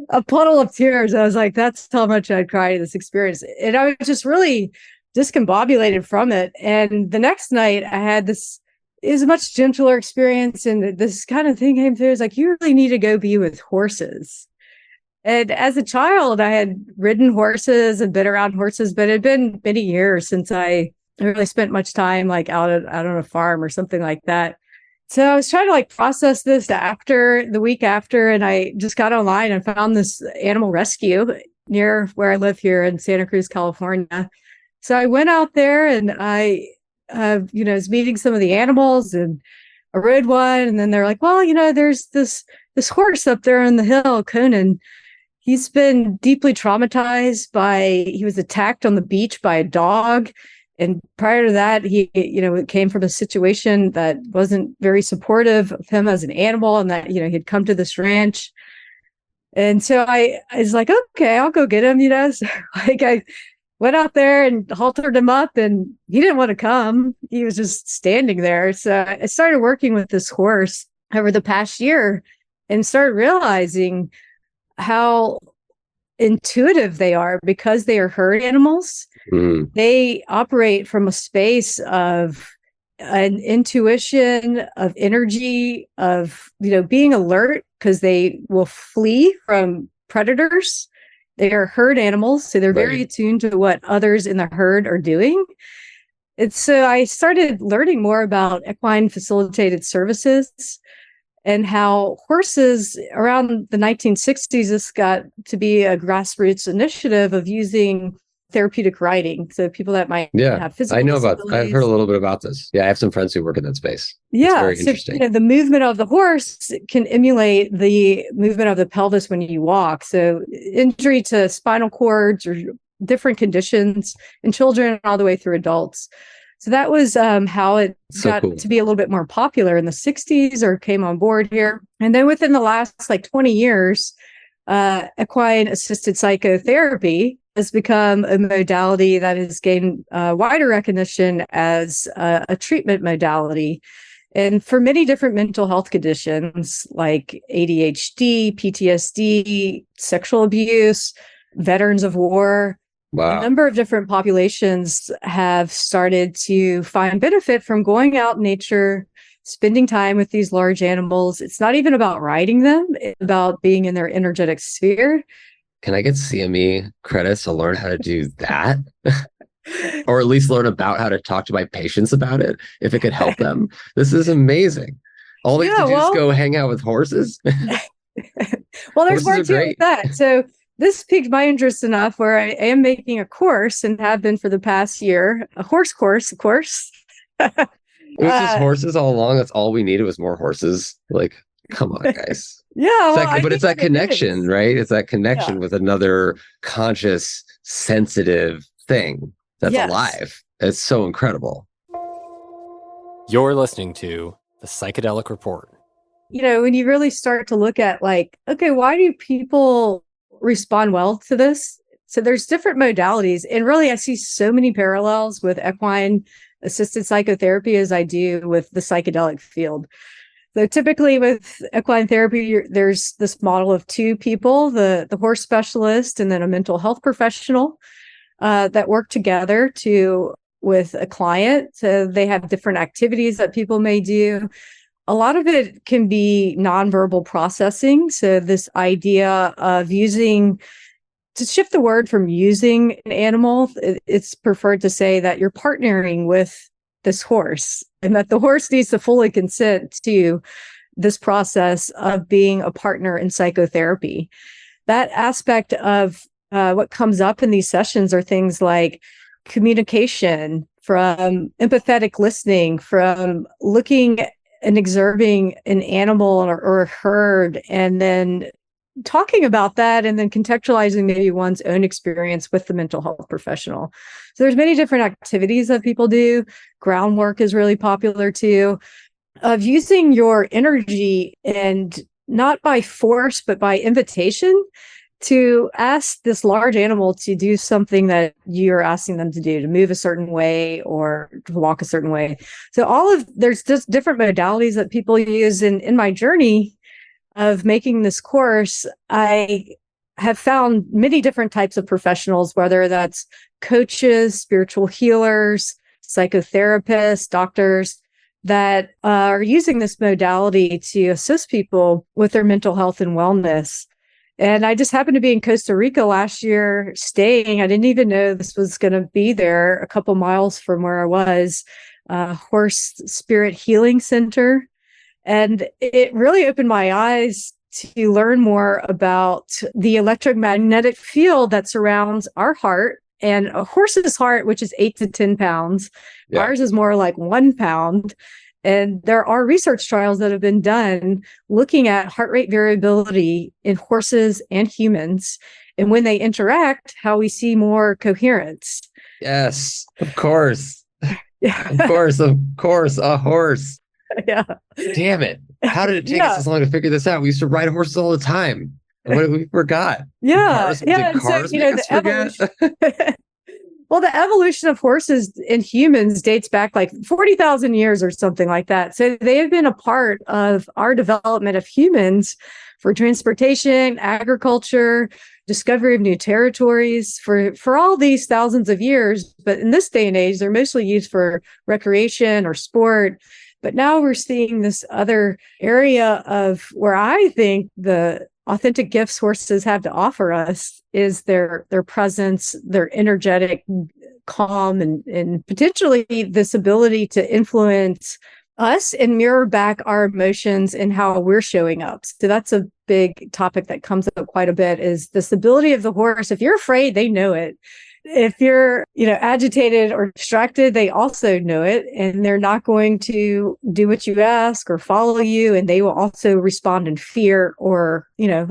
a puddle of tears. I was like, that's how much I'd cried in this experience. And I was just really discombobulated from it. And the next night I had this, it was a much gentler experience. And this kind of thing came through. It's like, you really need to go be with horses. And as a child, I had ridden horses and been around horses, but it had been many years since I really spent much time like out on a farm or something like that. So I was trying to like process this after the week after, and I just got online and found this animal rescue near where I live here in Santa Cruz, California. So I went out there and I, was meeting some of the animals and I rode one. And then they're like, well, there's this horse up there on the hill, Conan. He's been deeply traumatized he was attacked on the beach by a dog. And prior to that, he, came from a situation that wasn't very supportive of him as an animal and that, he'd come to this ranch. And so I was like, okay, I'll go get him, So like I went out there and haltered him up and he didn't want to come. He was just standing there. So I started working with this horse over the past year and started realizing how intuitive they are because they are herd animals. Mm. They operate from a space of an intuition, of energy, of, being alert because they will flee from predators. They are herd animals, so they're very attuned to what others in the herd are doing. And so I started learning more about equine facilitated services and how horses around the 1960s, this got to be a grassroots initiative of using therapeutic riding. So people that might have physical I know I've heard a little bit about this. Yeah, I have some friends who work in that space. Yeah, it's very interesting. The movement of the horse can emulate the movement of the pelvis when you walk. So injury to spinal cords or different conditions in children all the way through adults. So that was how it got to be a little bit more popular in the 60s or came on board here. And then within the last 20 years, equine assisted psychotherapy has become a modality that has gained wider recognition as a treatment modality. And for many different mental health conditions like ADHD, PTSD, sexual abuse, veterans of war, a number of different populations have started to find benefit from going out in nature, spending time with these large animals. It's not even about riding them, it's about being in their energetic sphere. Can I get CME credits to learn how to do that? Or at least learn about how to talk to my patients about it, if it could help them. This is amazing. All they have to do is go hang out with horses. Well, there's more to that. So this piqued my interest enough where I am making a course and have been for the past year, a horse course, of course. It was just horses all along. That's all we needed was more horses. Like, come on, guys. Yeah. But it's that connection, right? It's that connection with another conscious, sensitive thing that's alive. It's so incredible. You're listening to the Psychedelic Report. When you really start to look at okay, why do people respond well to this? So there's different modalities. And really, I see so many parallels with equine assisted psychotherapy as I do with the psychedelic field. So typically with equine therapy, there's this model of two people, the horse specialist and then a mental health professional that work together with a client. So they have different activities that people may do. A lot of it can be nonverbal processing. So this idea of using to shift the word from using an animal, it's preferred to say that you're partnering with this horse and that the horse needs to fully consent to this process of being a partner in psychotherapy. That aspect of what comes up in these sessions are things like communication, from empathetic listening, from looking and observing an animal or a herd, and then talking about that and then contextualizing maybe one's own experience with the mental health professional. So there's many different activities that people do. Groundwork is really popular too, of using your energy, and not by force, but by invitation, to ask this large animal to do something that you're asking them to do, to move a certain way or to walk a certain way. So there's just different modalities that people use. In my journey of making this course, I have found many different types of professionals, whether that's coaches, spiritual healers, psychotherapists, doctors, that are using this modality to assist people with their mental health and wellness. And I just happened to be in Costa Rica last year staying. I didn't even know this was going to be there, a couple miles from where I was, Horse Spirit Healing Center. And it really opened my eyes to learn more about the electromagnetic field that surrounds our heart. And a horse's heart, which is 8 to 10 pounds, ours is more like 1 pound. And there are research trials that have been done looking at heart rate variability in horses and humans. And when they interact, how we see more coherence. Yes, of course. Yeah. Of course, a horse. Yeah. Damn it. How did it take us so long to figure this out? We used to ride horses all the time. What we forgot? Yeah. Did cars make us forget? Well, the evolution of horses in humans dates back like 40,000 years or something like that. So they have been a part of our development of humans for transportation, agriculture, discovery of new territories for all these thousands of years. But in this day and age, they're mostly used for recreation or sport. But now we're seeing this other area of where I think the authentic gifts horses have to offer us is their presence, their energetic calm, and potentially this ability to influence us and mirror back our emotions and how we're showing up. So that's a big topic that comes up quite a bit, is this ability of the horse. If you're afraid, they know it. If you're, agitated or distracted, they also know it, and they're not going to do what you ask or follow you. And they will also respond in fear or,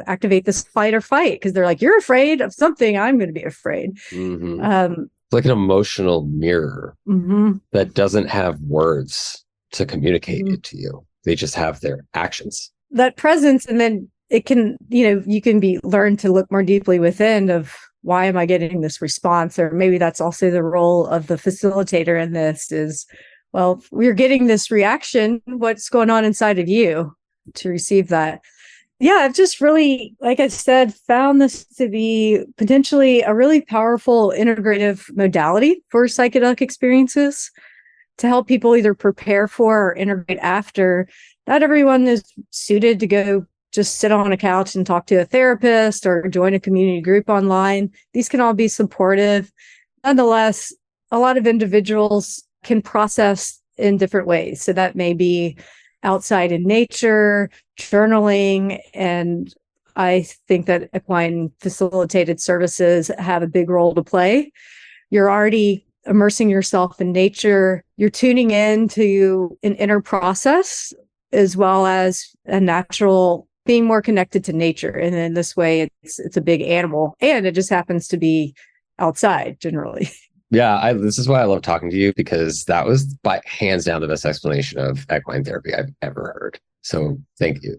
activate this fight or fight, because they're like, you're afraid of something, I'm going to be afraid. Mm-hmm. It's like an emotional mirror that doesn't have words to communicate it to you. They just have their actions. That presence, and then it can, you can be learned to look more deeply within of, why am I getting this response? Or maybe that's also the role of the facilitator in this is, well, we're getting this reaction. What's going on inside of you to receive that? Yeah, I've just really, like I said, found this to be potentially a really powerful integrative modality for psychedelic experiences to help people either prepare for or integrate after. Not everyone is suited to go just sit on a couch and talk to a therapist or join a community group online. These can all be supportive. Nonetheless, a lot of individuals can process in different ways. So that may be outside in nature, journaling, and I think that equine facilitated services have a big role to play. You're already immersing yourself in nature. You're tuning in to an inner process as well as a natural being more connected to nature. And in this way, it's a big animal, and it just happens to be outside generally. Yeah, this is why I love talking to you, because that was by hands down the best explanation of equine therapy I've ever heard. So thank you.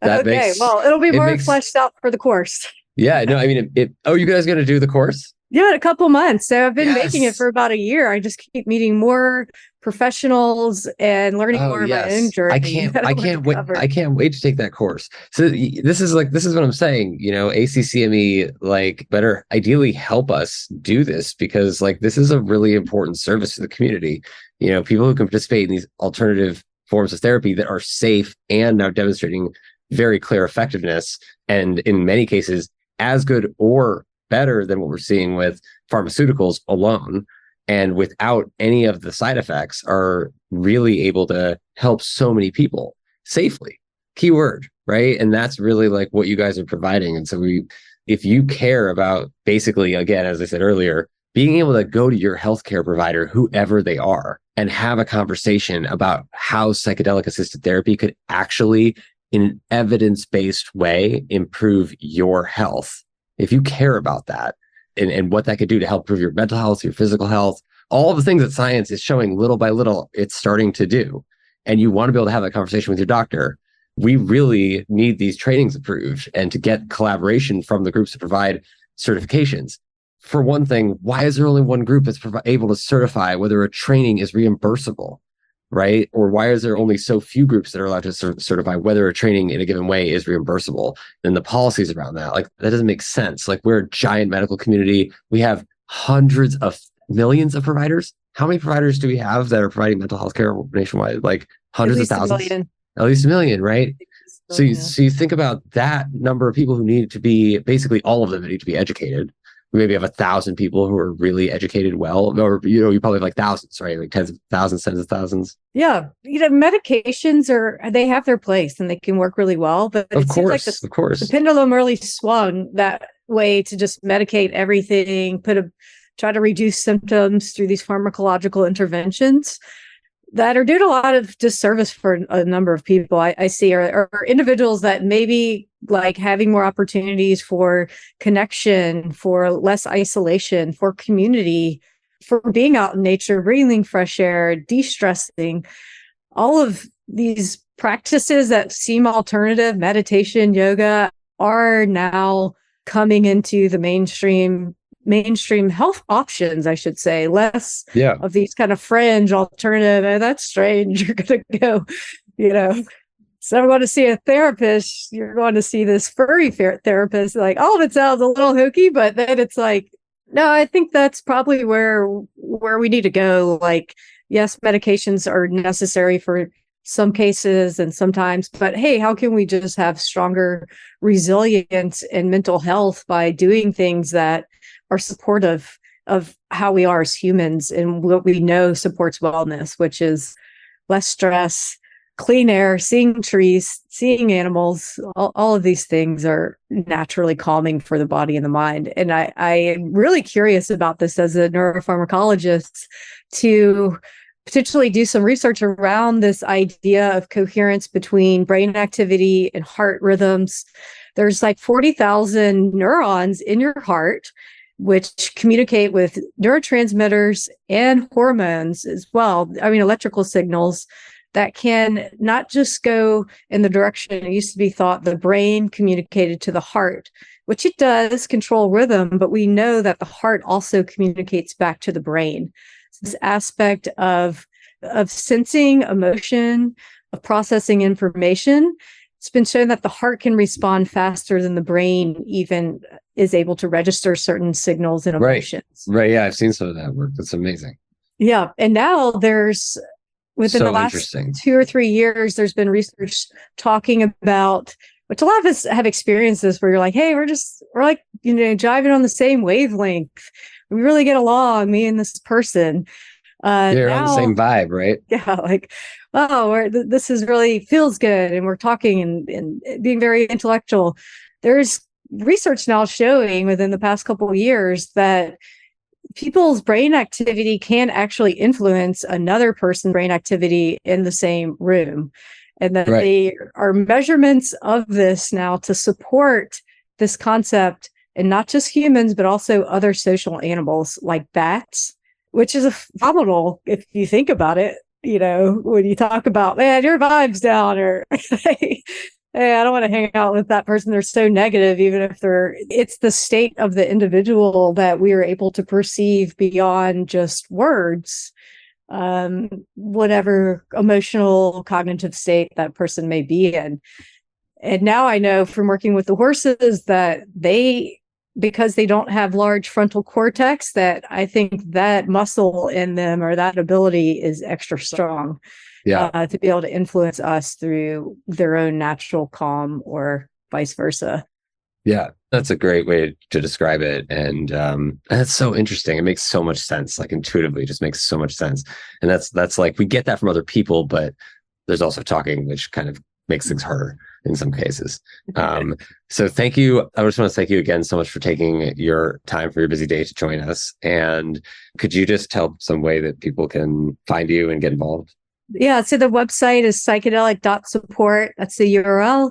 Well, it'll be more fleshed out for the course. Yeah, no, I mean, you guys going to do the course? Yeah, in a couple months. So I've been making it for about a year. I just keep meeting more professionals and learning more of my own journey. I can't wait to take that course. So this is what I'm saying, ACCME better ideally help us do this, because this is a really important service to the community. People who can participate in these alternative forms of therapy that are safe and now demonstrating very clear effectiveness, and in many cases as good or better than what we're seeing with pharmaceuticals alone, and without any of the side effects, are really able to help so many people safely. Keyword, right? And that's really like what you guys are providing. And so if you care about, basically, again, as I said earlier, being able to go to your healthcare provider, whoever they are, and have a conversation about how psychedelic assisted therapy could actually, in an evidence-based way, improve your health. If you care about that and what that could do to help improve your mental health, your physical health, all of the things that science is showing little by little, it's starting to do. And you want to be able to have that conversation with your doctor. We really need these trainings approved and to get collaboration from the groups that provide certifications. For one thing, why is there only one group that's able to certify whether a training is reimbursable, right? Or why is there only so few groups that are allowed to certify whether a training in a given way is reimbursable? And the policies around that, like, that doesn't make sense. Like, we're a giant medical community. We have hundreds of millions of providers. How many providers do we have that are providing mental health care nationwide? Like hundreds of thousands? At least a million, right? So you think about that number of people who need to be, basically all of them need to be educated. We maybe have 1,000 people who are really educated well, or, you probably have like thousands, right? Like tens of thousands, tens of thousands. Yeah. Medications they have their place and they can work really well, but of course, the pendulum really swung that way to just medicate everything, try to reduce symptoms through these pharmacological interventions that are doing a lot of disservice for a number of people I see are individuals that maybe like having more opportunities for connection, for less isolation, for community, for being out in nature, breathing fresh air, de-stressing. All of these practices that seem alternative, meditation, yoga, are now coming into the mainstream health options, I should say, less of these kind of fringe alternative. Oh, that's strange. You're going to go, so I'm going to see a therapist. You're going to see this furry therapist. Like, all of it sounds a little hokey, but then it's like, no, I think that's probably where we need to go. Like, yes, medications are necessary for some cases and sometimes, but hey, how can we just have stronger resilience and mental health by doing things that are supportive of how we are as humans and what we know supports wellness, which is less stress, clean air, seeing trees, seeing animals. All of these things are naturally calming for the body and the mind. And I am really curious about this as a neuropharmacologist, to potentially do some research around this idea of coherence between brain activity and heart rhythms. There's like 40,000 neurons in your heart, which communicate with neurotransmitters and hormones as well. I mean, electrical signals that can not just go in the direction it used to be thought the brain communicated to the heart, which it does control rhythm, but we know that the heart also communicates back to the brain. So this aspect of sensing emotion, of processing information, it's been shown that the heart can respond faster than the brain even is able to register certain signals and emotions. Right. Yeah, I've seen some of that work. That's amazing. Yeah. And now within the last 2 or 3 years, there's been research talking about, which a lot of us have experienced this, where you're like, hey, we're like, jiving on the same wavelength. We really get along, me and this person. You're on the same vibe, right? Yeah, like, oh, this is really feels good, and we're talking and being very intellectual. There's research now showing within the past couple of years that people's brain activity can actually influence another person's brain activity in the same room, and that they are measurements of this now to support this concept, and not just humans, but also other social animals like bats, which is phenomenal if you think about it. When you talk about, man, your vibe's down, or hey, I don't want to hang out with that person. They're so negative, even if it's the state of the individual that we are able to perceive beyond just words, whatever emotional, cognitive state that person may be in. And now I know from working with the horses that because they don't have large frontal cortex, that I think that muscle in them, or that ability, is extra strong to be able to influence us through their own natural calm, or vice versa. Yeah. That's a great way to describe it. And that's so interesting. It makes so much sense, like intuitively, it just makes so much sense. And that's like, we get that from other people, but there's also talking, which kind of makes things harder in some cases. So thank you. I just want to thank you again so much for taking your time for your busy day to join us. And could you just tell some way that people can find you and get involved? Yeah, so the website is psychedelic.support. That's the URL.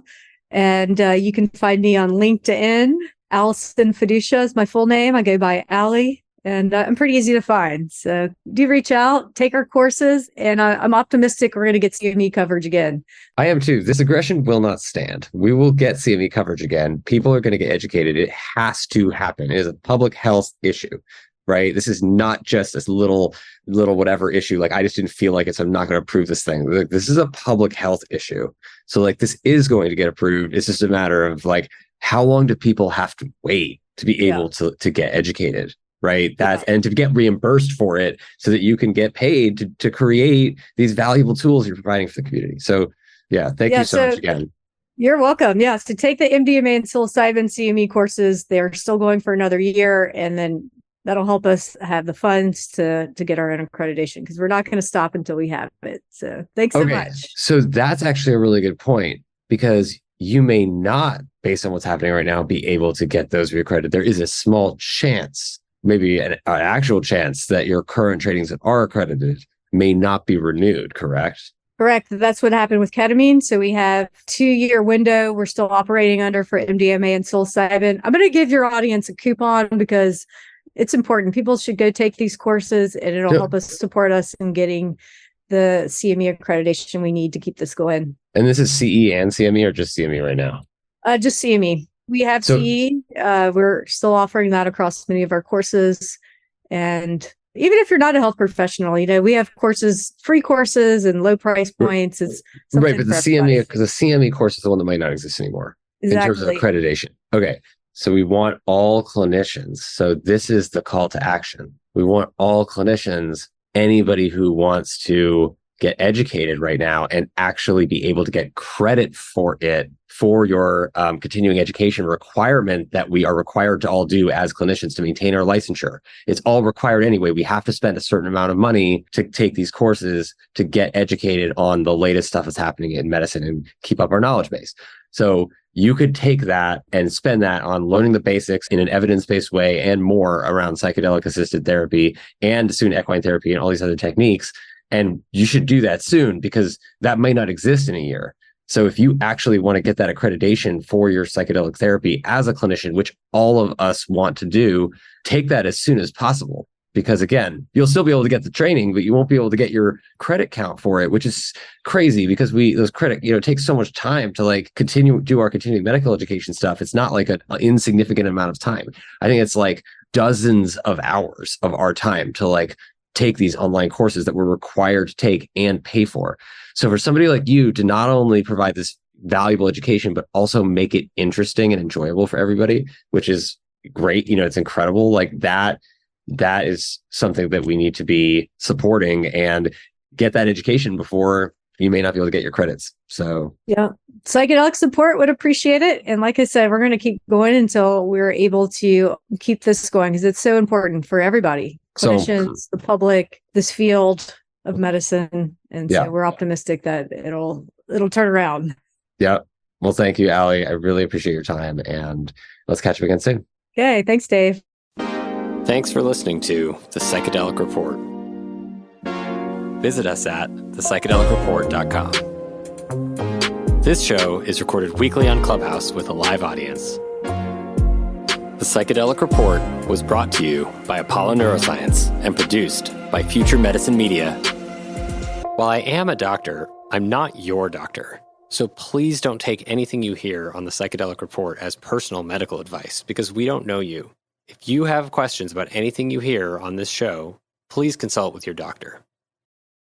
And you can find me on LinkedIn. Allison Feduccia is my full name. I go by Allie, and I'm pretty easy to find. So do reach out, take our courses, and I'm optimistic we're going to get CME coverage again. I am too. This aggression will not stand. We will get CME coverage again. People are going to get educated. It has to happen. It is a public health issue. Right? This is not just this little whatever issue. Like, I just didn't feel like it, so I'm not going to approve this thing. Like, this is a public health issue. So like, this is going to get approved. It's just a matter of like, how long do people have to wait to be able to get educated? Right. And to get reimbursed for it so that you can get paid to create these valuable tools you're providing for the community. So thank you so much again. You're welcome. Yes. To take the MDMA and psilocybin CME courses, they're still going for another year. And then that'll help us have the funds to get our own accreditation, because we're not going to stop until we have it. So thanks so much. So that's actually a really good point, because you may not, based on what's happening right now, be able to get those reaccredited. There is a small chance, maybe an actual chance, that your current trainings that are accredited may not be renewed, correct? Correct. That's what happened with ketamine. So we have 2-year window we're still operating under for MDMA and psilocybin. I'm going to give your audience a coupon because it's important. People should go take these courses, and it'll help us support us in getting the CME accreditation we need to keep this going. And this is CE and CME, or just CME right now? Just CME. We have CE. We're still offering that across many of our courses. And even if you're not a health professional, we have courses, free courses and low price points. It's right, but the CME, because the CME course is the one that might not exist anymore in terms of accreditation. Okay. So we want all clinicians. So this is the call to action. We want all clinicians, anybody who wants to get educated right now and actually be able to get credit for it, for your continuing education requirement that we are required to all do as clinicians to maintain our licensure. It's all required anyway. We have to spend a certain amount of money to take these courses to get educated on the latest stuff that's happening in medicine and keep up our knowledge base. So you could take that and spend that on learning the basics in an evidence-based way and more around psychedelic-assisted therapy and student equine therapy and all these other techniques. And you should do that soon, because that might not exist in a year. So if you actually want to get that accreditation for your psychedelic therapy as a clinician, which all of us want to do, take that as soon as possible. Because again, you'll still be able to get the training, but you won't be able to get your credit count for it, which is crazy, because those credit, it takes so much time to like do our continuing medical education stuff. It's not like an insignificant amount of time. I think it's like dozens of hours of our time to like take these online courses that we're required to take and pay for. So for somebody like you to not only provide this valuable education, but also make it interesting and enjoyable for everybody, which is great. It's incredible. Like that is something that we need to be supporting, and get that education before you may not be able to get your credits. So Psychedelic Support would appreciate it. And like I said, we're going to keep going until we're able to keep this going, because it's so important for everybody, clinicians, the public, this field of medicine. And so we're optimistic that it'll turn around. Yeah. Well, thank you, Allie. I really appreciate your time, and let's catch up again soon. Okay. Thanks, Dave. Thanks for listening to The Psychedelic Report. Visit us at thepsychedelicreport.com. This show is recorded weekly on Clubhouse with a live audience. The Psychedelic Report was brought to you by Apollo Neuroscience and produced by Future Medicine Media. While I am a doctor, I'm not your doctor. So please don't take anything you hear on the Psychedelic Report as personal medical advice, because we don't know you. If you have questions about anything you hear on this show, please consult with your doctor.